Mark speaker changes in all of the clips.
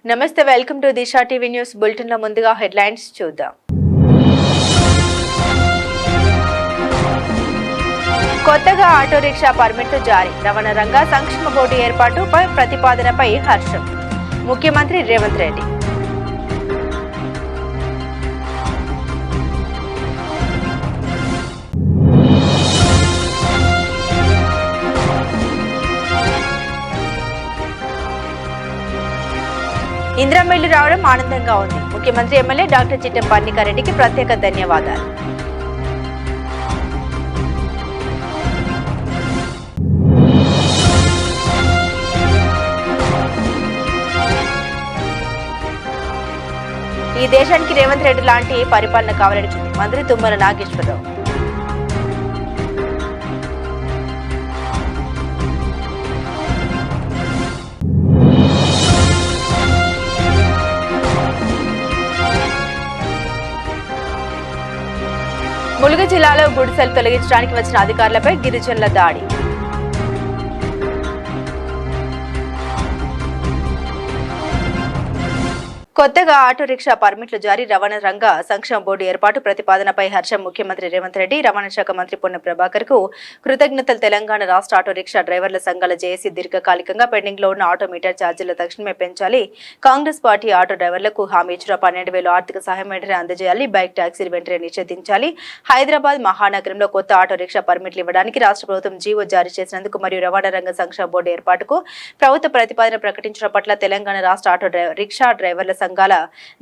Speaker 1: నమస్తే, welcome to Disha TV news bulletin లో ముందుగా హెడ్లైన్స్ చూద్దాం. కొత్తగా ఆటో రిక్షా పర్మిట్లు జారీ, రవాణా రంగ సంక్షేమ బోర్డు ఏర్పాటుపై ప్రతిపాదనపై హర్షం. ముఖ్యమంత్రి రేవంత్ రెడ్డి. ఇందిరమ్మ ఇల్లు రావడం ఆనందంగా ఉంది. ముఖ్యమంత్రి ఎమ్మెల్యే డాక్టర్ చిట్టెం పన్నికారెడ్డికి ప్రత్యేక ధన్యవాదాలు. ఈ దేశానికి రేవంత్ రెడ్డి లాంటి పరిపాలన కావాలని మంత్రి తుమ్మల నాగేశ్వరరావు. ములుగు జిల్లాలో గుడిసెలు తొలగించడానికి వచ్చిన అధికారులపై గిరిజనుల దాడి. కొత్తగా ఆటో రిక్షా పర్మిట్లు జారీ, రవాణా రంగ సంక్షేమ బోర్డు ఏర్పాటు ప్రతిపాదనపై హర్షం. ముఖ్యమంత్రి రేవంత్ రెడ్డి, రవాణా శాఖ మంత్రి పొన్నం ప్రభాకర్ కు కృతజ్ఞతలు. తెలంగాణ రాష్ట్ర ఆటో రిక్షా డ్రైవర్ల సంఘాల జేఏసీ దీర్ఘకాలికంగా పెండింగ్ లో ఉన్న ఆటో మీటర్ ఛార్జీలు తక్షణమే పెంచాలి. కాంగ్రెస్ పార్టీ ఆటో డ్రైవర్లకు హామీ ఇచ్చిన 12,000 ఆర్థిక సహాయం వెంటనే అందజేయాలి. బైక్ ట్యాక్సీలు వెంటనే నిషేధించాలి. హైదరాబాద్ మహానగరంలో కొత్త ఆటో రిక్షా పర్మిట్లు ఇవ్వడానికి రాష్ట్ర ప్రభుత్వం జీవో జారీ చేసినందుకు మరియు రవాణా రంగ సంక్షేమ బోర్డు ఏర్పాటుకు ప్రభుత్వ ప్రతిపాదన ప్రకటించడం పట్ల తెలంగాణ రాష్ట్ర ఆటో రిక్షా డ్రైవర్ల సంఘాల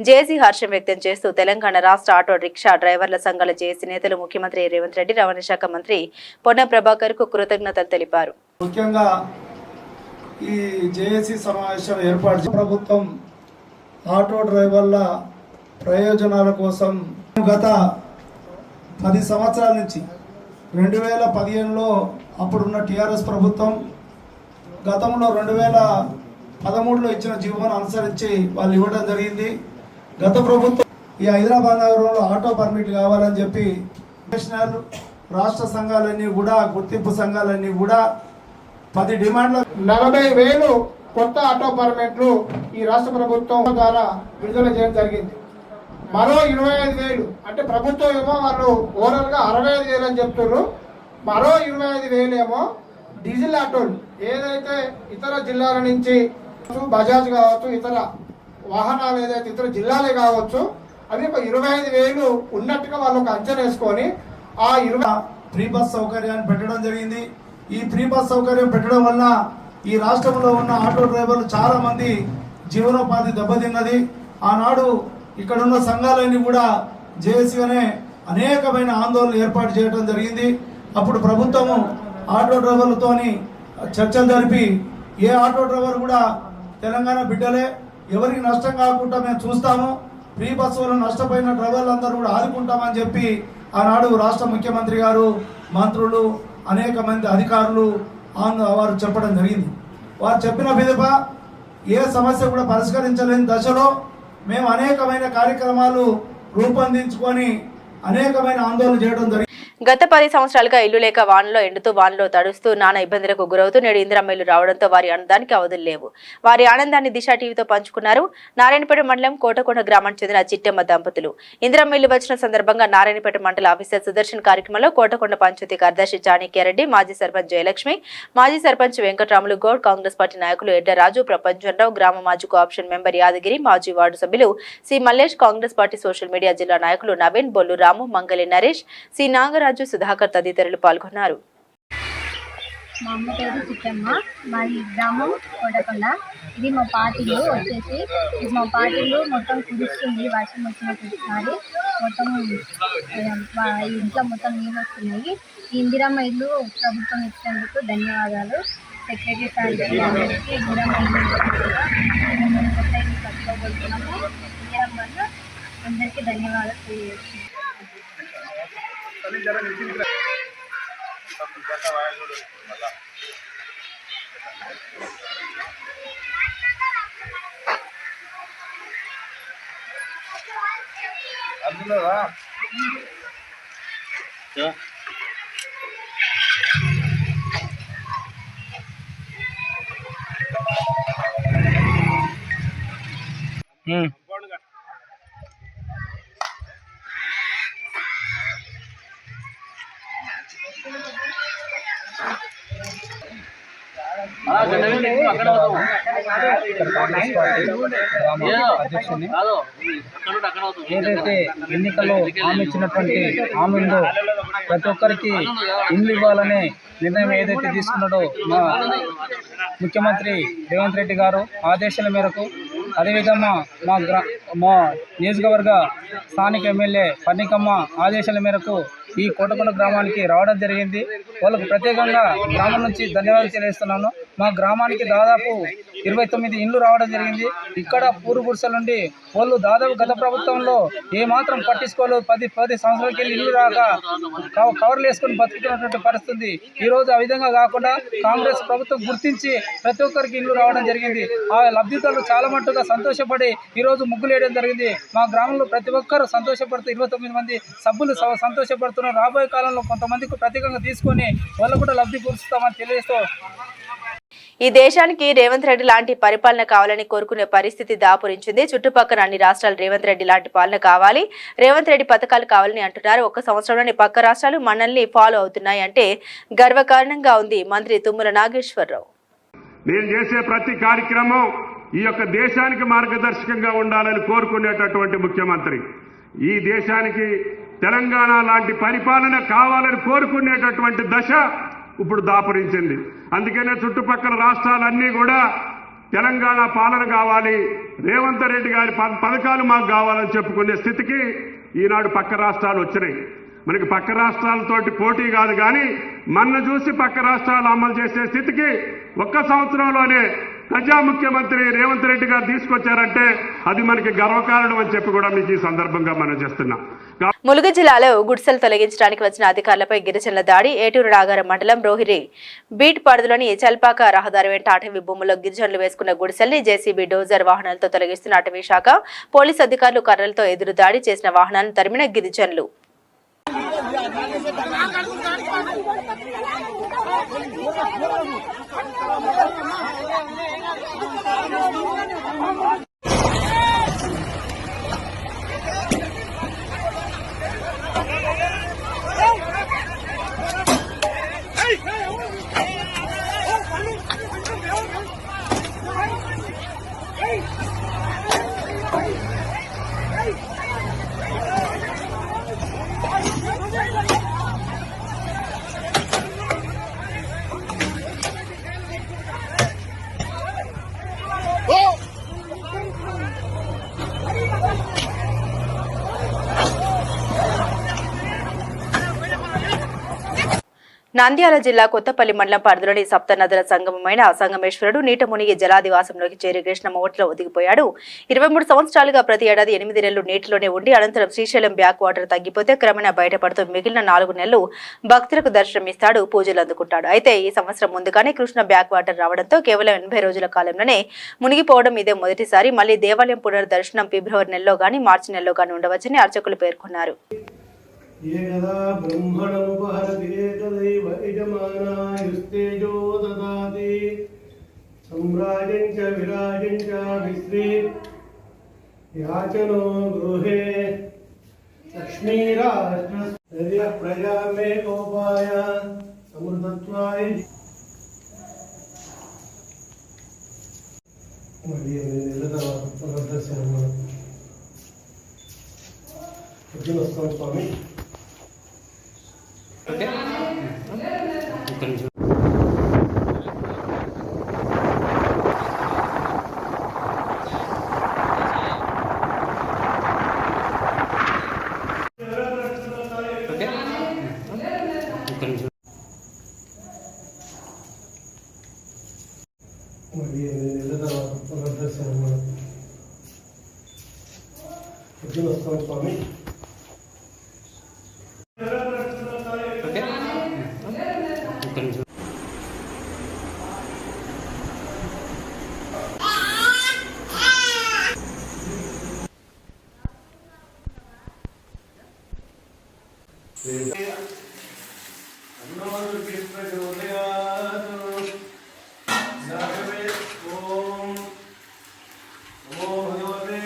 Speaker 1: జేఏసీ హర్షం వ్యక్తం చేస్తూ తెలంగాణ రాష్ట్ర ఆటో రిక్షా డ్రైవర్ల సంఘాల జేఏసీ నేతలు ముఖ్యమంత్రి రేవంత్ రెడ్డి, రవాణా శాఖ మంత్రి పొన్నం ప్రభాకర్ కు కృతజ్ఞతలు తెలిపారు.
Speaker 2: ముఖ్యంగా ఈ జేఏసీ సమావేశం ఏర్పాటు ప్రభుత్వం ఆటో డ్రైవర్ల ప్రయోజనాల కోసం గత 10 సంవత్సరాల నుంచి 2015లో అప్పుడున్న టీఆర్ఎస్ ప్రభుత్వం, గతంలో 2013లో ఇచ్చిన జీవోను అనుసరించి వాళ్ళు ఇవ్వడం జరిగింది. గత ప్రభుత్వం ఈ హైదరాబాద్ నగరంలో ఆటో పర్మిట్ కావాలని చెప్పి నేషనల్ రాష్ట్ర సంఘాలన్నీ కూడా, గుర్తింపు సంఘాలన్నీ కూడా 10 డిమాండ్ల
Speaker 3: 40,000 కొత్త ఆటో పర్మిట్లు ఈ రాష్ట్ర ప్రభుత్వం ద్వారా విడుదల చేయడం జరిగింది. మరో 25,000 అంటే ప్రభుత్వం ఏమో వాళ్ళు ఓవరాల్ గా 65,000 అని చెప్తున్నారు. మరో 25,000 ఏమో డీజిల్ ఆటోలు, ఏదైతే ఇతర జిల్లాల నుంచి బజాజ్ కావచ్చు, ఇతర వాహనాలు ఏదైతే ఇతర జిల్లాలే కావచ్చు, అవి ఒక 25,000 ఉన్నట్టుగా వాళ్ళు ఒక అంచనా వేసుకొని ఆ
Speaker 2: ఫ్రీ బస్ సౌకర్యాన్ని పెట్టడం జరిగింది. ఈ ఫ్రీ బస్ సౌకర్యం పెట్టడం వల్ల ఈ రాష్ట్రంలో ఉన్న ఆటో డ్రైవర్లు చాలా మంది జీవనోపాధి దెబ్బతిన్నది. ఆనాడు ఇక్కడున్న సంఘాలన్నీ కూడా జేఏసీగానే అనేకమైన ఆందోళనలు ఏర్పాటు చేయడం జరిగింది. అప్పుడు ప్రభుత్వము ఆటో డ్రైవర్లతోని చర్చలు జరిపి ఏ ఆటో డ్రైవర్ కూడా తెలంగాణ బిడ్డలే, ఎవరికి నష్టం కాకుండా మేము చూస్తాము, ఫ్రీ బస్సు వల్ల నష్టపోయిన డ్రైవర్లందరూ కూడా ఆదుకుంటామని చెప్పి ఆనాడు రాష్ట్ర ముఖ్యమంత్రి గారు, మంత్రులు, అనేక మంది అధికారులు వారు చెప్పడం జరిగింది. వారు చెప్పిన విధంగా ఏ సమస్య కూడా పరిష్కరించలేని దశలో మేము అనేకమైన కార్యక్రమాలు రూపొందించుకొని అనేకమైన ఆందోళన చేయడం జరిగింది.
Speaker 1: గత 10 సంవత్సరాలుగా ఇల్లు లేక వానలో ఎండుతూ వానలో తడుస్తూ నానా ఇబ్బందులకు గురవుతూ నేడు ఇందిరమ్మ ఇల్లు రావడంతో వారి ఆనందానికి అవధులు లేవు. వారి ఆనందాన్ని దిశా టీవీతో పంచుకున్నారు నారాయణపేట మండలం కోటకొండ గ్రామానికి చెందిన చిట్టెమ్మ దంపతులు. ఇందిరమ్మ ఇల్లు వచ్చిన సందర్భంగా నారాయణపేట మండల ఆఫీసర్ సుదర్శన్ కార్యక్రమంలో కోటకొండ పంచాయతీ కార్యదర్శి చాణిక్యారెడ్డి, మాజీ సర్పంచ్ జయలక్ష్మి, మాజీ సర్పంచ్ వెంకటరాములు గౌడ్, కాంగ్రెస్ పార్టీ నాయకులు ఎడ్డరాజు, ప్రపంచరావు, గ్రామ మాజీ కోఆప్షన్ మెంబర్ యాదగిరి, మాజీ వార్డు సభ్యులు C Mallesh, Congress party social media జిల్లా నాయకులు నవీన్, బొల్లు రాము, మంగళి నరేష్, సి నాగరాజు, సుధాకర్ తదితరులు పాల్గొన్నారు.
Speaker 4: మా అమ్మ పేరు చిట్టమ్మ, మాది గ్రామం కోటకొండ. ఇది మా పార్టీలు వచ్చేసి, ఇది మా పార్టీలు మొత్తం కురుస్తుంది. వర్షం వచ్చిన ప్రతిసారి మొత్తం ఇంట్లో మొత్తం నీళ్ళు వస్తున్నాయి. ఈ ఇందిరమ్మ ఇల్లు ప్రభుత్వం ఇచ్చినందుకు ధన్యవాదాలు. సెక్రటరీ సార్కి అందరికీ ఇందిరమ్మ ఇల్లు కొత్త ఇల్లు కట్టుకోబోతున్నాము. ఇందిరమ్మ అందరికీ ధన్యవాదాలు తెలియజేస్తున్నాము.
Speaker 5: అధ్యక్షుని ఏదైతే ఎన్నికల్లో హామీ ఇచ్చినటువంటి హామీలో ప్రతి ఒక్కరికి ఇల్లు ఇవ్వాలనే నిర్ణయం ఏదైతే తీసుకున్నాడో మా ముఖ్యమంత్రి రేవంత్ రెడ్డి గారు ఆదేశాల మేరకు, అదేవిధంగా మా నియోజకవర్గ స్థానిక ఎమ్మెల్యే పన్నికమ్మ ఆదేశాల మేరకు ఈ కోటకొండ గ్రామానికి రావడం జరిగింది. వాళ్ళకు ప్రత్యేకంగా గ్రామం నుంచి ధన్యవాదాలు తెలియజేస్తున్నాను. మా గ్రామానికి దాదాపు 29 ఇండ్లు రావడం జరిగింది. ఇక్కడ పూర్వ గుడిసెల నుండి వాళ్ళు దాదాపు గత ప్రభుత్వంలో ఏమాత్రం పట్టించుకోలేదు. 10 సంవత్సరాలకి వెళ్ళి ఇల్లు రాక కవర్లు వేసుకొని బతుకుతున్నటువంటి పరిస్థితి. ఈరోజు ఆ విధంగా కాకుండా కాంగ్రెస్ ప్రభుత్వం గుర్తించి ప్రతి ఒక్కరికి ఇల్లు రావడం జరిగింది. ఆ లబ్ధిదారులు చాలా మట్టుగా సంతోషపడి ఈరోజు ముగ్గులు వేయడం జరిగింది. మా గ్రామంలో ప్రతి ఒక్కరు సంతోషపడుతూ 29 మంది సభ్యులు సంతోషపడుతున్నారు. రాబోయే కాలంలో కొంతమందికి ప్రత్యేకంగా తీసుకొని వాళ్ళు కూడా లబ్ధి కూరుస్తామని తెలియజేస్తూ
Speaker 1: ఈ దేశానికి రేవంత్ రెడ్డి లాంటి పరిపాలన కావాలని కోరుకునే పరిస్థితి దాపురించింది. చుట్టుపక్కల అన్ని రాష్ట్రాలు రేవంత్ రెడ్డి లాంటి పాలన కావాలి, రేవంత్ రెడ్డి పథకాలు కావాలని అంటున్నారు. ఒక్క సంవత్సరంలోని పక్క రాష్ట్రాలు మనల్ని ఫాలో అవుతున్నాయి అంటే గర్వకారణంగా ఉంది మంత్రి తుమ్మల నాగేశ్వరరావు.
Speaker 6: నేను చేసే ప్రతి కార్యక్రమం ఈ యొక్క దేశానికి మార్గదర్శకంగా ఉండాలని కోరుకునేటటువంటి ముఖ్యమంత్రి, ఈ దేశానికి తెలంగాణ లాంటి పరిపాలన కావాలని కోరుకునేటటువంటి దశ ఇప్పుడు దాపురించింది. అందుకనే చుట్టుపక్కల రాష్ట్రాలన్నీ కూడా తెలంగాణ పాలన కావాలి, రేవంత్ రెడ్డి గారి పథకాలు మాకు కావాలని చెప్పుకునే స్థితికి ఈనాడు పక్క రాష్ట్రాలు వచ్చినాయి. మనకి పక్క రాష్ట్రాలతోటి పోటీ కాదు, కానీ మన చూసి పక్క రాష్ట్రాలు అమలు చేసే స్థితికి ఒక్క సంవత్సరంలోనే ప్రజా ముఖ్యమంత్రి రేవంత్ రెడ్డి గారు తీసుకొచ్చారంటే అది మనకి గర్వకారణం అని చెప్పి కూడా మీకు ఈ సందర్భంగా మనం చేస్తున్నాం.
Speaker 1: ములుగు జిల్లాలో గుడిసెలు తొలగించడానికి వచ్చిన అధికారులపై గిరిజనుల దాడి. ఏటూరు నాగారం మండలం రోహిరి బీట్ పరిధిలోని చల్పాక రహదారి వెంట అటవీ భూముల్లో గిరిజనులు వేసుకున్న గుడిసెల్ని జేసీబీ డోజర్ వాహనాలతో తొలగిస్తున్న అటవీ శాఖ పోలీసు అధికారులు కర్రలతో ఎదురు దాడి చేసిన వాహనాలను తరిమిన గిరిజనులు. నంద్యాల జిల్లా కొత్తపల్లి మండలం పరిధిలోని సప్త నదుల సంగమమైన సంగమేశ్వరుడు నీట మునిగి జలాదివాసంలోకి చేరి కృష్ణమూర్తిలో ఒదిగిపోయాడు. 23 సంవత్సరాలుగా ప్రతి ఏడాది 8 నెలలు నీటిలోనే ఉండి అనంతరం శ్రీశైలం బ్యాక్ వాటర్ తగ్గిపోతే క్రమేణా బయటపడుతూ మిగిలిన 4 నెలలు భక్తులకు దర్శనమిస్తాడు, పూజలు అందుకుంటాడు. అయితే ఈ సంవత్సరం ముందుగానే కృష్ణ బ్యాక్ వాటర్ రావడంతో కేవలం 80 రోజుల కాలంలోనే మునిగిపోవడం ఇదే మొదటిసారి. మళ్లీ దేవాలయం పునర్దర్శనం ఫిబ్రవరి నెలలో గానీ మార్చి నెలలో గానీ ఉండవచ్చని అర్చకులు పేర్కొన్నారు.
Speaker 2: ఏకదా బ్రహ్మణముపహరతి ఏకదైవ యజమానాయుస్తేజో దదాతి సమ్రాజం చ విరాజం చ విశ్రీ యాచనో గృహే లక్ష్మీరాష్ట్ర ప్రజా మే కోపాయ సమృద్ధత్వాయ. మరి నెల తర్వాత పునర్దర్శనం పొద్దున వస్తాం స్వామి. మరి నెల తర్వాత పునర్దర్శనం పొద్దున వస్తాం స్వామి. ఓం నమో భగవతే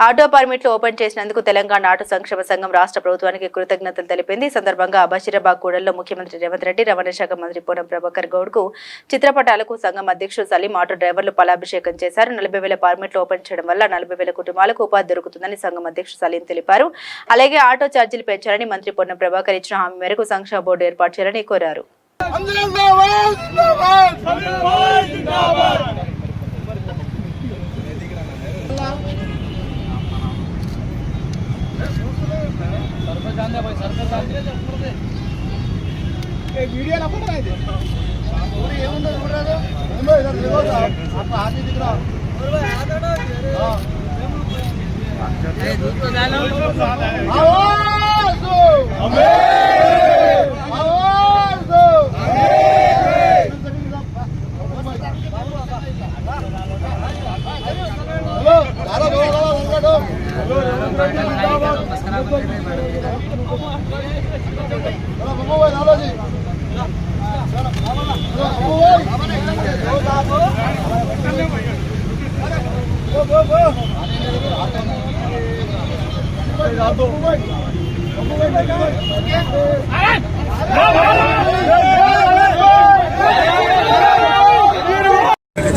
Speaker 1: ఆటో పర్మిట్లు ఓపెన్ చేసినందుకు తెలంగాణ ఆటో సంక్షేమ సంఘం రాష్ట్ర ప్రభుత్వానికి కృతజ్ఞతలు తెలిపింది. ఈ సందర్భంగా బషీరాబాద్ కూడల్లో ముఖ్యమంత్రి రేవంత్ రెడ్డి, రవాణా శాఖ మంత్రి పొన్నం ప్రభాకర్ గౌడ్కు చిత్రపటాలకు సంఘం అధ్యక్షుడు సలీం ఆటో డ్రైవర్లు పాలాభిషేకం చేశారు. 40,000 పర్మిట్లు ఓపెన్ చేయడం వల్ల 40,000 కుటుంబాలకు ఉపాధి దొరుకుతుందని సంఘం అధ్యక్షుడు సలీం తెలిపారు. అలాగే ఆటో ఛార్జీలు పెంచాలని మంత్రి పొన్నం ప్రభాకర్ ఇచ్చిన హామీ మేరకు సంక్షేమ బోర్డు ఏర్పాటు చేయాలని కోరారు.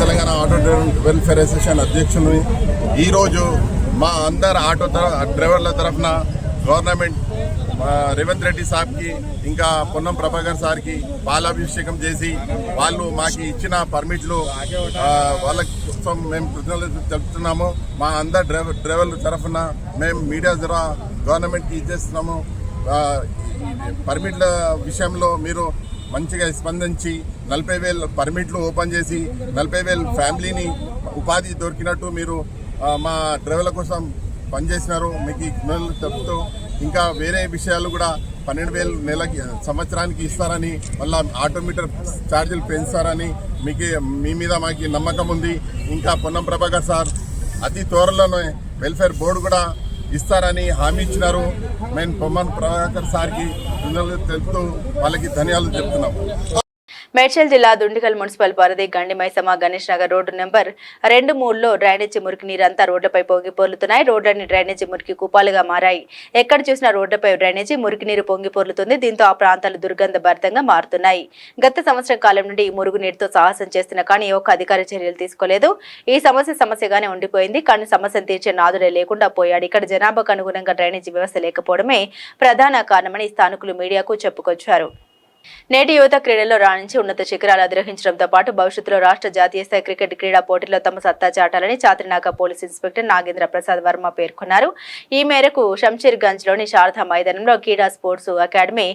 Speaker 7: తెలంగాణ ఆటో వెల్ఫేర్ అసోసియేషన్ అధ్యక్షుని ఈరోజు మా అందరు ఆటో డ్రైవర్ల తరఫున గవర్నమెంట్ రేవంత్ రెడ్డి సార్కి ఇంకా పొన్నం ప్రభాకర్ సార్కి పాలాభిషేకం చేసి వాళ్ళు మాకు ఇచ్చిన పర్మిట్లు వాళ్ళ కోసం మేము కృతజ్ఞతలు తెలుపుతున్నాము. మా అందరు డ్రైవర్ల తరఫున మేము మీడియా ద్వారా గవర్నమెంట్కి ఇచ్చేస్తున్నాము. పర్మిట్ల విషయంలో మీరు మంచిగా స్పందించి 40,000 పర్మిట్లు ఓపెన్ చేసి 40,000 ఫ్యామిలీని ఉపాధి దొరికినట్టు మీరు మా డ్రైవర్ల కోసం పనిచేసినారు. మీకు చెప్తూ ఇంకా వేరే విషయాలు కూడా 12,000 నెలకి సంవత్సరానికి ఇస్తారని, మళ్ళీ ఆటోమీటర్ ఛార్జీలు పెంచుతారని మీ మీద మాకు నమ్మకం ఉంది. ఇంకా పొన్నం ప్రభాకర్ సార్ అతి త్వరలోనే వెల్ఫేర్ బోర్డు కూడా ఇస్తారని హామీ ఇచ్చినారు. మేము పొన్నం ప్రభాకర్ సార్కి తెలుపుతూ వాళ్ళకి ధన్యవాదాలు చెప్తున్నాము.
Speaker 1: మేడ్చల్ జిల్లా దుండిగల్ మున్సిపల్ పరిధి గండిమైసమ్మ గణేష్ నగర్ రోడ్డు నెంబర్ 2-3లో డ్రైనేజీ మురికి నీరంతా రోడ్లపై పొంగి పొర్లుతున్నాయి. రోడ్లన్నీ డ్రైనేజీ మురికి కూపాలుగా మారాయి. ఎక్కడ చూసినా రోడ్లపై డ్రైనేజీ మురికి నీరు పొంగి పొర్లుతుంది. దీంతో ఆ ప్రాంతాలు దుర్గంధ భరితంగా మారుతున్నాయి. గత సంవత్సరం కాలం నుండి ఈ మురుగు నీటితో సాహసం చేస్తున్నా కానీ ఏ ఒక్క అధికార చర్యలు తీసుకోలేదు. ఈ సమస్యగానే ఉండిపోయింది. కానీ సమస్యను తీర్చే నాదుడే లేకుండా పోయాడు. ఇక్కడ జనాభాకు అనుగుణంగా డ్రైనేజీ వ్యవస్థ లేకపోవడమే ప్రధాన కారణమని స్థానికులు మీడియాకు చెప్పుకొచ్చారు. నేటి యువత క్రీడల్లో రాణించి ఉన్నత శిఖరాలు అధిరోహించడంతో పాటు భవిష్యత్తులో రాష్ట్ర జాతీయ స్థాయి క్రికెట్ క్రీడా పోటీల్లో తమ సత్తా చాటాలని చాత్రినాక పోలీస్ ఇన్స్పెక్టర్ నాగేంద్ర ప్రసాద్ వర్మ పేర్కొన్నారు. ఈ మేరకు షంషీర్గంజ్లోని శారదా మైదానంలో క్రీడా స్పోర్ట్స్ అకాడమీ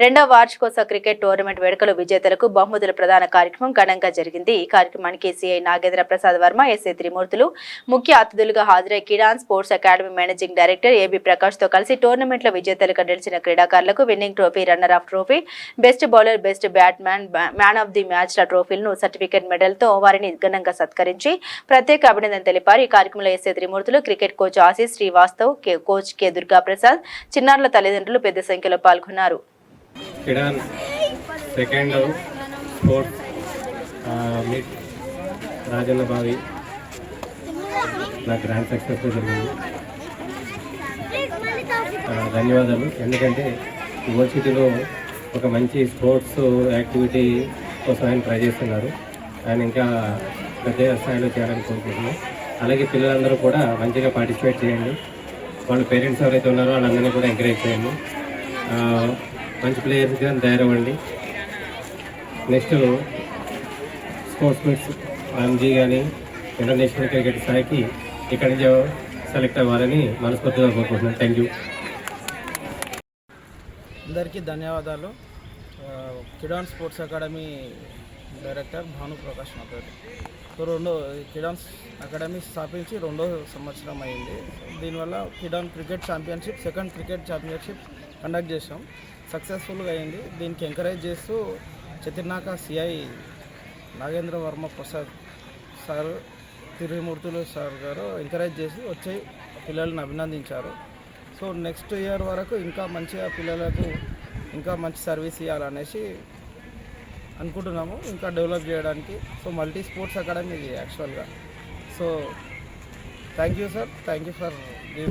Speaker 1: 2వ వార్షికోత్సవ క్రికెట్ టోర్నమెంట్ వేడుకలు విజేతలకు బహుమతుల ప్రదాన కార్యక్రమం ఘనంగా జరిగింది. ఈ కార్యక్రమానికి సిఐ నాగేంద్ర ప్రసాద్ వర్మ, ఎస్ఐ త్రిమూర్తులు ముఖ్య అతిథులుగా హాజరై క్రీడా sports academy managing director AB Prakash తో కలిసి టోర్నమెంట్లో విజేతలుగా నిలిచిన క్రీడాకారులకు winnowing trophy, runner of trophy, best bowler, best batsmen, man of the match ల ట్రోఫీలను సర్టిఫికెట్ మెడల్తో వారిని ఘనంగా సత్కరించి ప్రత్యేక అభినందన తెలిపారు. ఈ కార్యక్రమంలో SA Trimurthulu, cricket coach Ashish Srivastav, coach K Durga Prasad, చిన్నారుల తల్లిదండ్రులు పెద్ద సంఖ్యలో పాల్గొన్నారు.
Speaker 8: ధన్యవాదాలు. ఎందుకంటే వరల్డ్ సిటీలో ఒక మంచి స్పోర్ట్స్ యాక్టివిటీ కోసం ఆయన ట్రై చేస్తున్నారు. ఆయన ఇంకా పెద్ద స్థాయిలో చేయాలని కోరుకుంటున్నాం. అలాగే పిల్లలందరూ కూడా మంచిగా పార్టిసిపేట్ చేయండి. వాళ్ళ పేరెంట్స్ ఎవరైతే ఉన్నారో వాళ్ళందరినీ కూడా ఎంకరేజ్ చేయండి. మంచి ప్లేయర్స్గా తయారవ్వండి. నెక్స్ట్ స్పోర్ట్స్ మీట్స్ రంజీ కానీ ఇంటర్నేషనల్ క్రికెట్ స్థాయికి ఇక్కడి నుంచి సెలెక్ట్ అవ్వాలని మనస్ఫూర్తిగా కోరుకుంటున్నాను. Thank you.
Speaker 5: అందరికీ ధన్యవాదాలు. కిడాన్ స్పోర్ట్స్ అకాడమీ డైరెక్టర్ భానుప్రకాష్ నా పేరు. సో కిడాన్ అకాడమీ స్థాపించి 2వ సంవత్సరం అయింది. దీనివల్ల కిడాన్ cricket championship, second cricket championship conduct చేసాం. సక్సెస్ఫుల్గా అయింది. దీనికి ఎంకరేజ్ చేస్తూ చతిర్నాక CI Nagendra Varma Prasad sir, Tirumurthulu sir గారు ఎంకరేజ్ చేసి వచ్చి పిల్లల్ని అభినందించారు. సో నెక్స్ట్ ఇయర్ వరకు ఇంకా మంచిగా పిల్లలకు ఇంకా మంచి సర్వీస్ ఇవ్వాలనేసి అనుకుంటున్నాము, ఇంకా డెవలప్ చేయడానికి. సో మల్టీ స్పోర్ట్స్ అకాడమీ ఇది యాక్చువల్గా. So thank you sir, thank you for.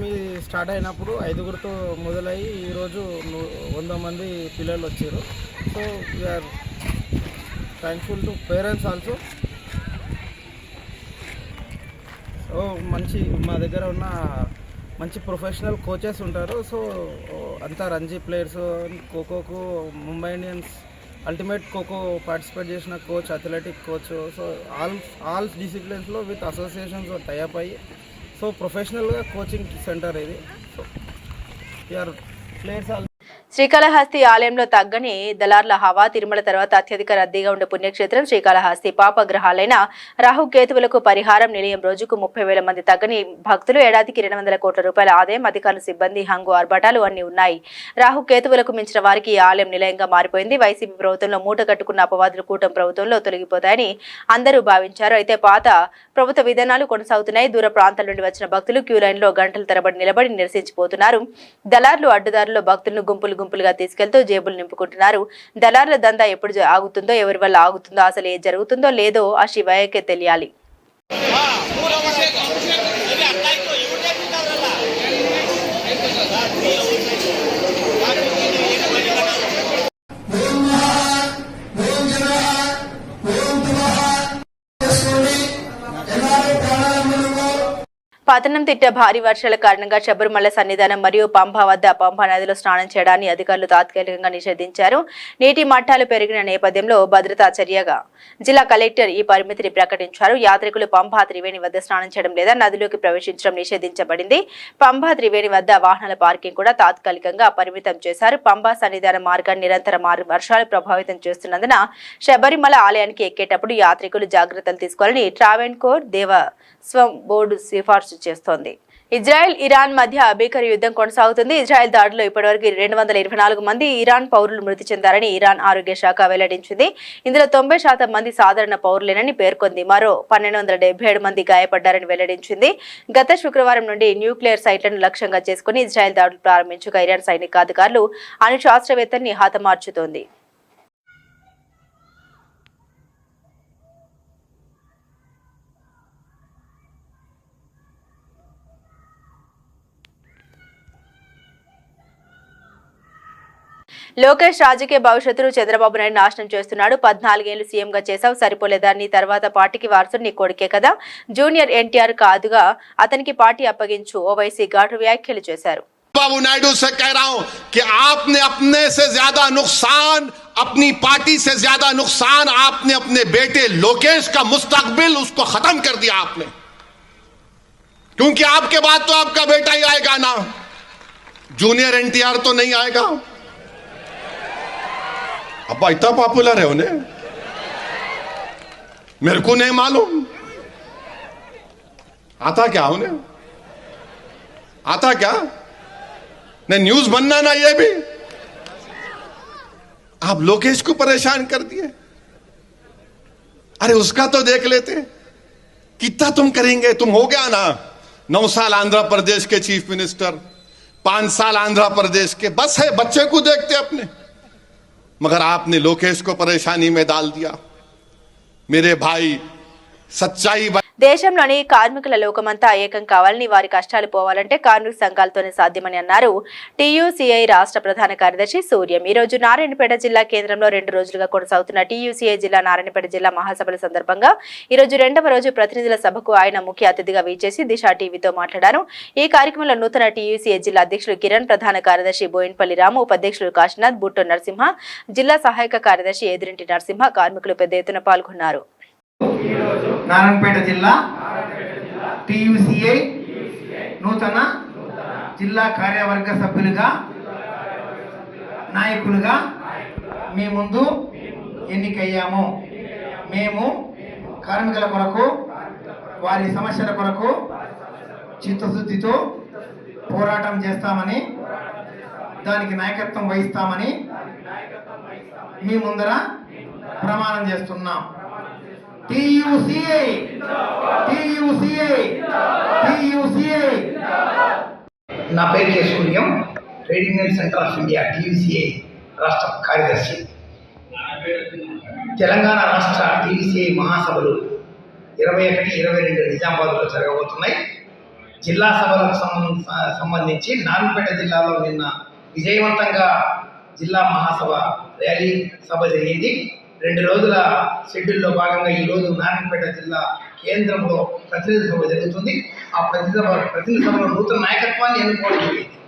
Speaker 5: మీ స్టార్ట్ అయినప్పుడు 5గురితో మొదలయ్యి ఈరోజు 100 మంది పిల్లలు వచ్చారు. So we are thankful to parents also. So మా దగ్గర ఉన్న మంచి ప్రొఫెషనల్ కోచెస్ ఉంటారు. సో అంతా రంజీ ప్లేయర్స్, ఖోఖోకు Mumbai Indians ultimate khokho participate చేసిన coach, athletic coach. So all డిసిప్లిన్స్లో విత్ అసోసియేషన్స్ టైఅప్ అయ్యి సో ప్రొఫెషనల్గా కోచింగ్ సెంటర్ ఇది. So you are players all.
Speaker 1: Srikalahasti ఆలయంలో తగ్గని దళార్ల హవా. తిరుమల తర్వాత అత్యధిక రద్దీగా ఉండే పుణ్యక్షేత్రం శ్రీకాళహస్తి. పాపగ్రహాలైన రాహుకేతువులకు పరిహారం నిలయం. రోజుకు 30,000 మంది తగ్గని భక్తులు. ఏడాదికి 200 కోట్ల రూపాయల ఆదాయం. అధికారులు, సిబ్బంది, హంగు ఆర్భాటాలు అన్ని ఉన్నాయి. రాహుకేతువులకు మించిన వారికి ఈ ఆలయం నిలయంగా మారిపోయింది. వైసీపీ ప్రభుత్వంలో మూట కట్టుకున్న అపవాదులు కూటమి ప్రభుత్వంలో తొలగిపోతాయని అందరూ భావించారు. అయితే పాత ప్రభుత్వ విధానాలు కొనసాగుతున్నాయి. దూర ప్రాంతాల నుండి వచ్చిన భక్తులు క్యూ లైన్లో గంటల తరబడి నిలబడి నిరసించిపోతున్నారు. దళార్లు అడ్డుదారుల్లో భక్తులను గుంపులుగా తీసుకెళ్తూ జేబులు నింపుకుంటున్నారు. దళార్ల దందా ఎప్పుడు ఆగుతుందో, ఎవరి వల్ల ఆగుతుందో, అసలు ఏం జరుగుతుందో లేదో ఆ శివయ్యకే తెలియాలి. పతనంతిట్ట భారీ వర్షాల కారణంగా శబరిమల సన్నిధానం మరియు పంబా వద్ద పంబా నదిలో స్నానం చేయడాన్ని అధికారులు తాత్కాలికంగా నిషేధించారు. నీటి మట్టాలు పెరిగిన నేపథ్యంలో భద్రతా చర్యగా జిల్లా కలెక్టర్ ఈ పరిమితిని ప్రకటించారు. యాత్రికులు పంబా త్రివేణి వద్ద స్నానం చేయడం లేదా నదిలోకి ప్రవేశించడం నిషేధించబడింది. పంబా త్రివేణి వద్ద వాహనాల పార్కింగ్ కూడా తాత్కాలికంగా పరిమితం చేశారు. పంబా సన్నిధాన మార్గాన్ని నిరంతర వర్షాలు ప్రభావితం చేస్తున్నందున శబరిమల ఆలయానికి ఎక్కేటప్పుడు యాత్రికులు జాగ్రత్తలు తీసుకోవాలని ట్రావెన్కోర్ దేవస్వం బోర్డు సిఫార్సు చేస్తోంది. ఇజ్రాయెల్, ఇరాన్ మధ్య భీకర యుద్ధం కొనసాగుతుంది. ఇజ్రాయెల్ దాడిలో ఇప్పటివరకు 224 మంది ఇరాన్ పౌరులు మృతి చెందారని ఇరాన్ ఆరోగ్య శాఖ వెల్లడించింది. ఇందులో 90% మంది సాధారణ పౌరులేనని పేర్కొంది. మరో 1277 మంది గాయపడ్డారని వెల్లడించింది. గత శుక్రవారం నుండి న్యూక్లియర్ సైట్లను లక్ష్యంగా చేసుకుని ఇజ్రాయెల్ దాడులు ప్రారంభించగా ఇరాన్ సైనికాధికారులు అణు శాస్త్రవేత్తల్ని హతమార్చుతోంది. లోకేష్ రాజకీయ భవిష్యత్తును చంద్రబాబు నాయుడు నాశనం చేస్తున్నాడు. 14 ఏళ్లు సీఎంగా చేశావు, సరిపోలేదా? నీ తర్వాత పార్టీకి వారసుడు నీ కొడుకే కదా, జూనియర్ ఎన్టీఆర్ కాదుగా, అతనికి పార్టీ అప్పగించు. ఓవైసీ ఘాటు వ్యాఖ్యలు చేశారు.
Speaker 9: बाबू नायडू से कह रहा हूं कि आपने अपने से ज्यादा नुकसान, अपनी पार्टी से ज्यादा नुकसान आपने अपने बेटे लोकेश का मुस्तकबिल उसको खत्म कर दिया आपने, क्योंकि आपके बाद तो आपका बेटा ही आएगा ना, जूनियर एनटीआर तो नहीं आएगा। अब्बा इतना पॉपुलर है उन्हें, मेरे को नहीं मालूम आता क्या उन्हें, आता क्या नहीं, न्यूज बनना ना, ये भी आप लोकेश को परेशान कर दिए। अरे उसका तो देख लेते, कितना तुम करेंगे, तुम हो गया ना 9 साल आंध्र प्रदेश के चीफ मिनिस्टर, 5 साल आंध्र प्रदेश के, बस है बच्चे को देखते अपने, मगर आपने लोकेश को परेशानी में डाल दिया। मेरे भाई सच्चाई
Speaker 1: దేశంలోని కార్మికుల లోకమంతా ఏకం కావాలని, వారి కష్టాలు పోవాలంటే కార్మిక సంఘాలతోనే సాధ్యమని అన్నారు టీయూసీఐ రాష్ట్ర ప్రధాన కార్యదర్శి సూర్యం. ఈ రోజు నారాయణపేట జిల్లా కేంద్రంలో 2 రోజులుగా కొనసాగుతున్న టీయూసీఐ జిల్లా నారాయణపేట జిల్లా మహాసభల సందర్భంగా ఈ రోజు 2వ రోజు ప్రతినిధుల సభకు ఆయన ముఖ్య అతిథిగా వీచేసి దిశ టీవీతో మాట్లాడారు. ఈ కార్యక్రమంలో నూతన టీయూసీఐ జిల్లా అధ్యక్షులు కిరణ్, ప్రధాన కార్యదర్శి బోయిన్పల్లి రాము, ఉపాధ్యక్షులు కాశీనాథ్, బుట్టు నరసింహ, జిల్లా సహాయక కార్యదర్శి ఎదిరింటి నరసింహ, కార్మికులు పెద్ద ఎత్తున పాల్గొన్నారు.
Speaker 10: నారాయణపేట జిల్లా టీయూసీఐ నూతన జిల్లా కార్యవర్గ సభ్యులుగా నాయకులుగా మీ ముందు ఎన్నికయ్యాము. మేము కార్మికుల కొరకు, వారి సమస్యల కొరకు చిత్తశుద్ధితో పోరాటం చేస్తామని, దానికి నాయకత్వం వహిస్తామని మీ ముందర ప్రమాణం చేస్తున్నాం. TUCI TUCI TUCI. నా పేరు K Suryam, trade union centre of India TUCI రాష్ట్ర కార్యదర్శి. తెలంగాణ రాష్ట్ర టీయూసీఐ మహాసభలు 21, 22 నిజామాబాద్లో జరగబోతున్నాయి. జిల్లా సభలకు సంబంధించి నారాయణపేట జిల్లాలో నిన్న విజయవంతంగా జిల్లా మహాసభ ర్యాలీ సభ జరిగింది. 2 రోజుల షెడ్యూల్లో భాగంగా ఈరోజు నారాయణపేట జిల్లా కేంద్రంలో ప్రతినిధి సభ జరుగుతుంది. ఆ ప్రతినిధి సభలో నూతన నాయకత్వాన్ని ఎన్నుకోవడం జరిగింది.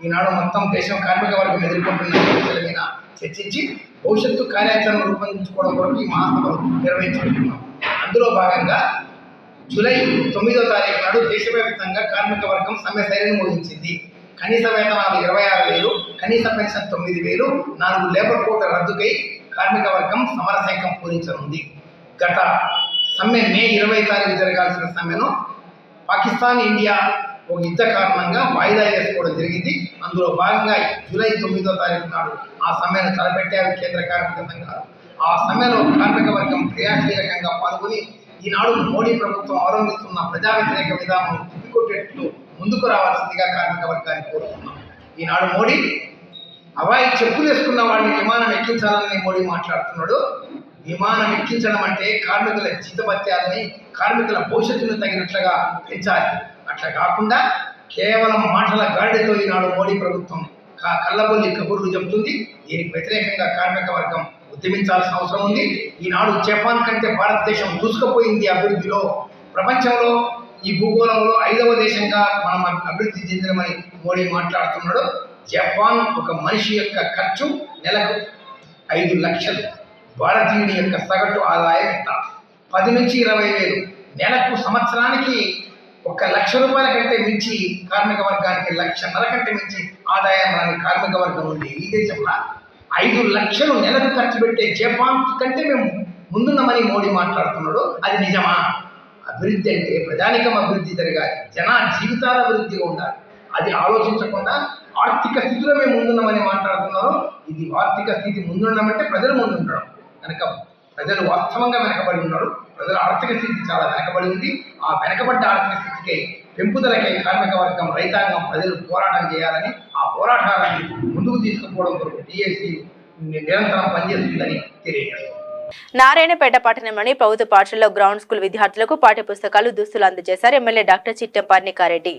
Speaker 10: ఈనాడు మొత్తం దేశం కార్మిక వర్గం ఎదుర్కొంటున్న సమస్యల మీద చర్చించి భవిష్యత్తు కార్యాచరణ రూపొందించుకోవడం కొరకు ఈ మహాసభలు నిర్వహించుకుంటున్నాం. అందులో భాగంగా జూలై 9వ తారీఖు నాడు దేశవ్యాప్తంగా కార్మిక వర్గం సమ్మె శైలిని ముగించింది. కనీస వేతనాలు 26,000, కనీస పెన్షన్ 9,000, 4 లేబర్ కోడ్ల రద్దుకై కార్మిక వర్గం సమరశంఖం పూరించనుంది. గత సమ్మె మే 20 తారీఖు జరగాల్సిన సమ్మెను పాకిస్తాన్, ఇండియా ఒక యుద్ధ కారణంగా వాయిదా వేసుకోవడం జరిగింది. అందులో భాగంగా జూలై 9వ తారీఖు నాడు ఆ సమ్మెను తలపెట్టారు కేంద్ర కార్మిక సంఘాలు. ఆ సమ్మెలో కార్మిక వర్గం క్రియాశీలకంగా పాల్గొని ఈనాడు మోడీ ప్రభుత్వం అవలంబిస్తున్న ప్రజా వ్యతిరేక విధానం తిప్పికొట్టేట్లు ముందుకు రావాల్సిందిగా కార్మిక వర్గాన్ని కోరుతున్నాం. ఈనాడు మోడీ అవాయి చెప్పులు వేసుకున్న వాడిని విమానం ఎక్కించాలని మోడీ మాట్లాడుతున్నాడు. విమానం ఎక్కించడం అంటే కార్మికుల జీతభత్యాలని, కార్మికుల భవిష్యత్తును తగినట్లుగా పెంచాలి. అట్లా కాకుండా కేవలం మాటల గాడితో ఈనాడు మోడీ ప్రభుత్వం కళ్ళబొల్లి కబుర్లు చెబుతుంది. దీనికి వ్యతిరేకంగా కార్మిక వర్గం ఉద్యమించాల్సిన అవసరం ఉంది. ఈనాడు జపాన్ కంటే భారతదేశం దూసుకుపోయింది అభివృద్ధిలో. ప్రపంచంలో ఈ భూగోళంలో 5వ దేశంగా మనం అభివృద్ధి చెందినమని మోడీ మాట్లాడుతున్నాడు. జపాన్ ఒక మనిషి యొక్క ఖర్చు నెలకు 5 లక్షలు. భారతీయుడి యొక్క సగటు ఆదాయం ఎంత? 10 నుంచి 20,000. నెలకు సంవత్సరానికి 1 లక్ష రూపాయల కంటే మించి కార్మిక వర్గానికి 1.5 లక్షల కంటే మించి ఆదాయం రాని కార్మిక వర్గం ఉంది. ఈ దేశంలో 5 లక్షలు నెలకు ఖర్చు పెట్టే జపాన్ కంటే మేము ముందున్నామని మోడీ మాట్లాడుతున్నాడు. అది నిజమా? అభివృద్ధి అంటే ప్రజానికం అభివృద్ధి జరగాలి, జన జీవితాల అభివృద్ధిగా ఉండాలి. అది ఆలోచించకుండా ఆర్థిక స్థితిలో మేము ముందున్నామని మాట్లాడుతున్నారు. ఇది ఆర్థిక స్థితి ముందుండమంటే ప్రజలు ముందుండడం కనుక ప్రజలు వాస్తవంగా వెనకబడి ఉన్నారు. ప్రజల ఆర్థిక స్థితి చాలా వెనకబడి ఉంది. ఆ వెనకబడ్డ ఆర్థిక స్థితికి పెంపుదలకై కార్మిక వర్గం, రైతాంగం, ప్రజలు పోరాటం చేయాలని, ఆ పోరాటాలను ముందుకు తీసుకుపోవడం కొరకు టీఎస్సీ నిరంతరం పనిచేస్తుందని తెలియజేస్తారు.
Speaker 1: నారాయణపేట పట్టణంలోని ప్రభుత్వ పాఠశాలలో గ్రౌండ్ స్కూల్ విద్యార్థులకు పాఠ్య పుస్తకాలు, దుస్తులు అందజేశారు ఎమ్మెల్యే డాక్టర్ చిట్టెం పర్ణికారెడ్డి.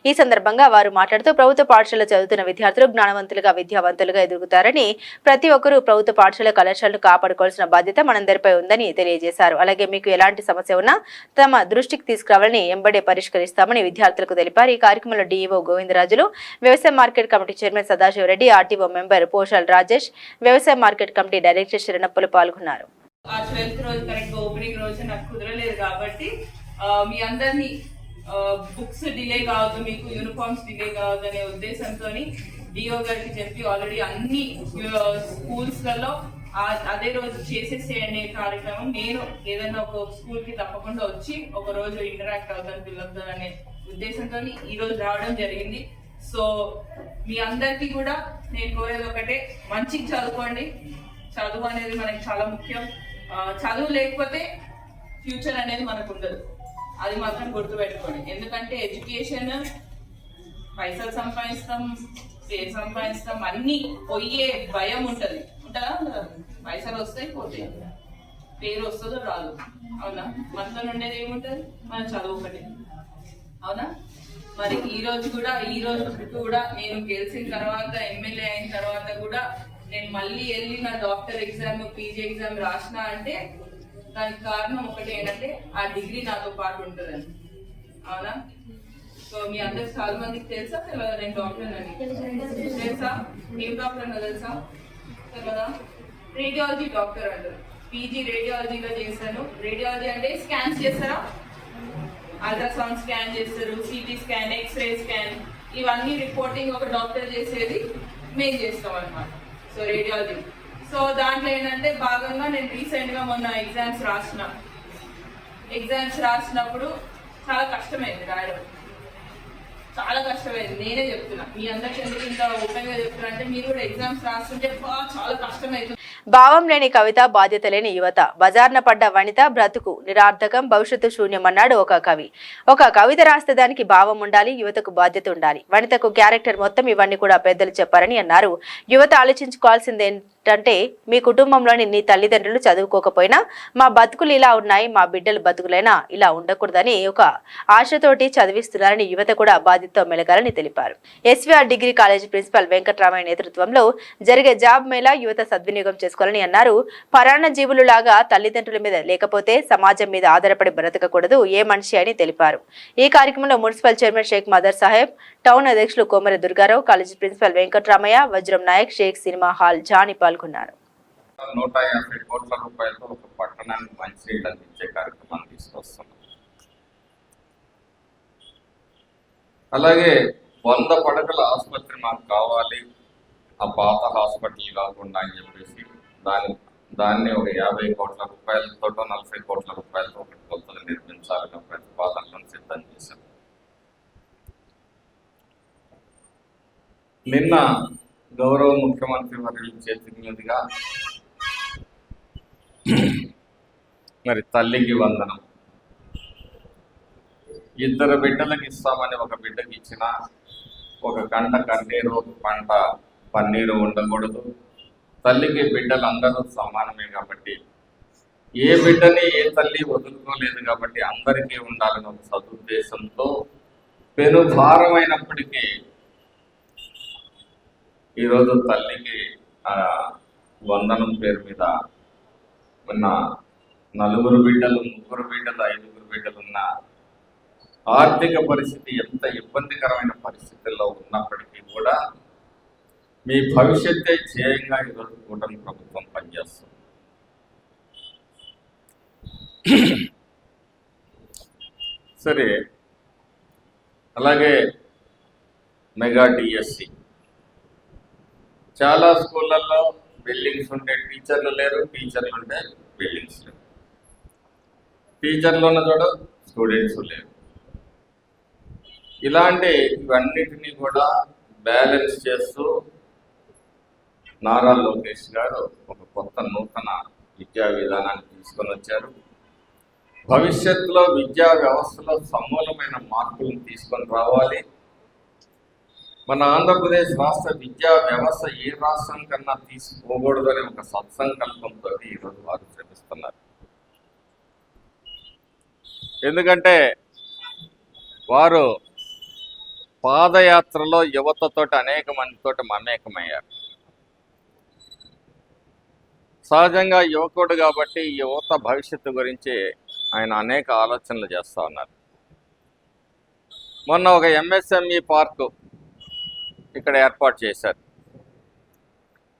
Speaker 1: ఈ సందర్భంగా వారు మాట్లాడుతూ ప్రభుత్వ పాఠశాలలో చదువుతున్న విద్యార్థులు జ్ఞానవంతులుగా, విద్యావంతులుగా ఎదుగుతారని, ప్రతి ఒక్కరూ ప్రభుత్వ పాఠశాల కళాశాలను కాపాడుకోవాల్సిన బాధ్యత మనందరిపై ఉందని తెలియజేశారు. అలాగే మీకు ఎలాంటి సమస్య ఉన్నా తమ దృష్టికి తీసుకురావాలని, ఎంబడే పరిష్కరిస్తామని విద్యార్థులకు తెలిపారు. ఈ కార్యక్రమంలో డీఈఓ గోవిందరాజులు, వ్యవసాయ market committee chairman Sadasivareddy, RTO member Poshal Rajesh, వ్యవసాయ మార్కెట్ కమిటీ డైరెక్టర్ శరణప్పలు పాల్గొన్నారు.
Speaker 11: ఆ 12th రోజు కరెక్ట్ ఓపెనింగ్ రోజు నాకు కుదరలేదు కాబట్టి మీ అందరినీ బుక్స్ డిలే కావద్దు, మీకు యూనిఫామ్స్ డిలే కావద్దు అనే ఉద్దేశంతో డిఓ గారికి చెప్పి ఆల్రెడీ అన్ని స్కూల్స్లలో అదే రోజు చేసేసేయండి కార్యక్రమం. నేను ఏదైనా ఒక స్కూల్ కి తప్పకుండా వచ్చి ఒక రోజు ఇంటరాక్ట్ అవుతాను పిల్లలతో అనే ఉద్దేశంతో ఈ రోజు రావడం జరిగింది. సో మీ అందరికీ కూడా నేను కోరేది ఒకటే, మంచిగా చదువుకోండి. చదువు అనేది మనకి చాలా ముఖ్యం. చదువు లేకపోతే ఫ్యూచర్ అనేది మనకు ఉండదు, అది మాత్రం గుర్తుపెట్టుకోండి. ఎందుకంటే ఎడ్యుకేషన్ పైసలు సంపాదిస్తాం, పేరు సంపాదిస్తాం, అన్ని పోయే భయం ఉంటది. ఉంటుందా? పైసలు వస్తాయి, పోతాయి. పేరు వస్తుందో రాదు. అవునా? మనతో ఉండేది ఏముంటుంది? మన చదువు ఒకటి. అవునా? మరి ఈ రోజు కూడా నేను గెలిచిన తర్వాత, ఎమ్మెల్యే అయిన తర్వాత కూడా నేను మళ్ళీ వెళ్ళి నా డాక్టర్ ఎగ్జామ్, పీజీ ఎగ్జామ్ రాసిన అంటే దానికి కారణం ఒకటి ఏంటంటే ఆ డిగ్రీ నాతో పాటు ఉంటుందని. అవునా? సో మీ అందరికి చాలా మందికి తెలుసా తెలియదా నేను డాక్టర్ అని? తెలుసా? ఏం డాక్టర్ అన్నా తెలుసా? తెలియదా? రేడియాలజీ డాక్టర్ అంటారు. పీజీ రేడియాలజీలో చేశాను. రేడియాలజీ అంటే స్కాన్స్ చేస్తారా? అల్ట్రాసౌండ్ స్కాన్ చేస్తారు, సిటీ స్కాన్, ఎక్స్రే స్కాన్, ఇవన్నీ రిపోర్టింగ్ ఒక డాక్టర్ చేసేది మేము చేస్తాం అనమాట. So radiology. సో దాంట్లో ఏంటంటే భాగంగా నేను రీసెంట్గా మొన్న ఎగ్జామ్స్ రాసినప్పుడు చాలా కష్టమైంది రాయడం. చాలా కష్టమైంది. నేనే చెప్తున్నా, మీ అందరికీ ఎందుకు ఇంత ఓపెన్ గా చెప్తున్నా అంటే మీరు కూడా ఎగ్జామ్స్ రాస్తుంటే చాలా కష్టమైంది.
Speaker 1: భావం లేని కవిత, బాధ్యత లేని యువత, బజార్న పడ్డ వనిత, బ్రతుకు నిరార్థకం, భవిష్యత్తు శూన్యం అన్నాడు ఒక కవి. ఒక కవిత రాస్తే దానికి భావం ఉండాలి, యువతకు బాధ్యత ఉండాలి, వనితకు క్యారెక్టర్, మొత్తం ఇవన్నీ కూడా పెద్దలు చెప్పారని అన్నారు. యువత ఆలోచించుకోవాల్సింది ఏంటంటే, మీ కుటుంబంలోని నీ తల్లిదండ్రులు చదువుకోకపోయినా మా బతుకులు ఇలా ఉన్నాయి, మా బిడ్డల బతుకులైనా ఇలా ఉండకూడదని ఒక ఆశతోటి చదివిస్తున్నారని, యువత కూడా బాధ్యతతో మెలగాలని తెలిపారు. SVR degree college principal Venkatramaiah నేతృత్వంలో జరిగే జాబ్ మేళా యువత సద్వినియోగం చేసుకోవాలని అన్నారు. పరాన్న జీవులు లాగా తల్లిదండ్రుల మీద లేకపోతే సమాజం మీద ఆధారపడి బ్రతకకూడదు ఏ మనిషి అని తెలిపారు. ఈ కార్యక్రమంలో municipal chairman Sheikh Madar Saheb, town అధ్యక్షులు Komari Durgarao, college principal Venkatramaiah, Vajram Naik, Sheikh cinema hall Johnny పాల్గొన్నారు.
Speaker 12: 150 కోట్ల రూపాయలతో ఒక పట్టణానికి మంచినీళ్ళు అందించే కార్యక్రమాన్ని తీసుకొస్తున్నాం. అలాగే 100 పడకల ఆసుపత్రి మాకు కావాలి, ఆ పాత హాస్పిటల్ కాకుండా అని చెప్పేసి దాన్ని ఒక 50 కోట్ల రూపాయలతో 40 కోట్ల రూపాయలతో ఒకటి కొత్తగా నిర్మించాలని ప్రతిపాదనలను సిద్ధం చేశాం. నిన్న గౌరవ ముఖ్యమంత్రి వర్యుల చేతి మీదుగా మరి తల్లికి వందనం, 2 బిడ్డలకు ఇస్తామని ఒక బిడ్డకి ఇచ్చిన, ఒక కంట కన్నీరు, ఒక పంట పన్నీరు ఉండకూడదు. తల్లికి బిడ్డలు అందరూ సమానమే కాబట్టి, ఏ బిడ్డని ఏ తల్లి వదులుకోలేదు కాబట్టి అందరికీ ఉండాలని ఒక సదుద్దేశంతో పెను భారమైనప్పటికీ ఈరోజు తల్లికి వందనం పేరు మీద ఉన్న 4 బిడ్డలు, 3 బిడ్డలు, 5 బిడ్డలు ఉన్న ఆర్థిక పరిస్థితి ఎంత ఇబ్బందికరమైన పరిస్థితుల్లో ఉన్నప్పటికీ కూడా మీ భవిష్యత్తే ధ్యేయంగా ఈరోజు కూటమి ప్రభుత్వం పనిచేస్తుంది. సరే, అలాగే మెగా డిఎస్సి, చాలా స్కూళ్ళల్లో బిల్డింగ్స్ ఉంటే టీచర్లు లేరు, టీచర్లు ఉంటే బిల్డింగ్స్ లేవు, టీచర్లు ఉన్న చోట స్టూడెంట్స్ లేరు. ఇవన్నిటినీ కూడా బ్యాలెన్స్ చేస్తూ నారా లోకేష్ గారు ఒక కొత్త నూతన విద్యా విధానాన్ని తీసుకొని వచ్చారు. భవిష్యత్తులో విద్యా వ్యవస్థలో సమూలమైన మార్పులను తీసుకొని రావాలి. మన ఆంధ్రప్రదేశ్ రాష్ట్ర విద్యా వ్యవస్థ ఏ రాష్ట్రం కన్నా తీసుకోకూడదు అనే ఒక సత్సంకల్పంతో ఈరోజు వారు శ్రమిస్తున్నారు. ఎందుకంటే వారు పాదయాత్రలో యువతతోటి అనేక మందితోటి మమేకమయ్యారు. సహజంగా యువకుడు కాబట్టి యువత భవిష్యత్తు గురించి ఆయన అనేక ఆలోచనలు చేస్తూ ఉన్నారు. మొన్న ఒక ఎంఎస్ఎంఈ పార్కు ఇక్కడ ఏర్పాటు చేశారు.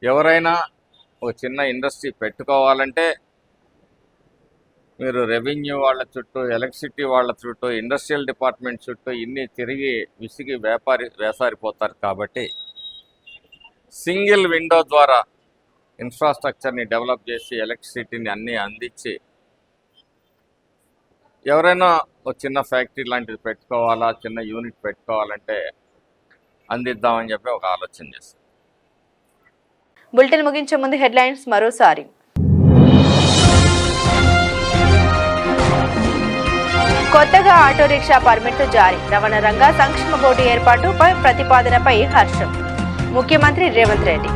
Speaker 12: ఎవరైనా ఒక చిన్న ఇండస్ట్రీ పెట్టుకోవాలంటే మీరు రెవెన్యూ వాళ్ళ చుట్టూ, ఎలక్ట్రిసిటీ వాళ్ళ చుట్టూ, ఇండస్ట్రియల్ డిపార్ట్మెంట్ చుట్టూ ఇన్ని తిరిగి విసిగి వేసారిపోతారు. కాబట్టి సింగిల్ విండో ద్వారా ఇన్ఫ్రాస్ట్రక్చర్ని డెవలప్ చేసి ఎలక్ట్రిసిటీని అన్నీ అందించి ఎవరైనా ఒక చిన్న ఫ్యాక్టరీ లాంటిది పెట్టుకోవాలా, చిన్న యూనిట్ పెట్టుకోవాలంటే అందిద్దామని చెప్పి ఒక ఆలోచన చేస్తాం.
Speaker 1: బులెటిన్ ముగించే ముందు హెడ్లైన్స్ మరోసారి. కొత్తగా ఆటో రిక్షా పర్మిట్లు జారీ, రవాణా రంగ సంక్షేమ బోర్డు ఏర్పాటుపై ప్రతిపాదనపై హర్షం, ముఖ్యమంత్రి రేవంత్ రెడ్డి.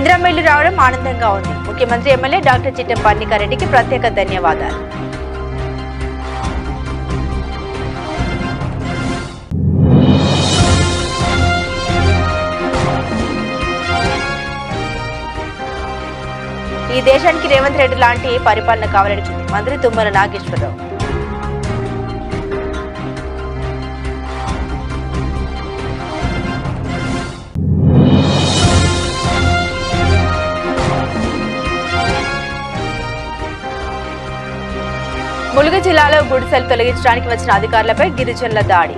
Speaker 1: ఇందిరమ్మ ఇల్లు రావడం ఆనందంగా ఉంది. ముఖ్యమంత్రి ఎమ్మెల్యే డాక్టర్ చిట్టెం పర్ణికారెడ్డికి ప్రత్యేక ధన్యవాదాలు. ఈ దేశానికి రేవంత్ రెడ్డి లాంటి పరిపాలన కావాలని మంత్రి తుమ్మల నాగేశ్వరరావు. ములుగు జిల్లాలో గుడిసెలు తొలగించడానికి వచ్చిన అధికారులపై గిరిజనుల దాడి.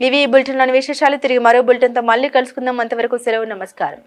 Speaker 1: ఇవి ఈ బులెటిన్లోని విశేషాలు. తిరిగి మరో బులెటిన్తో మళ్ళీ కలుసుకుందాం. అంతవరకు సెలవు. నమస్కారం.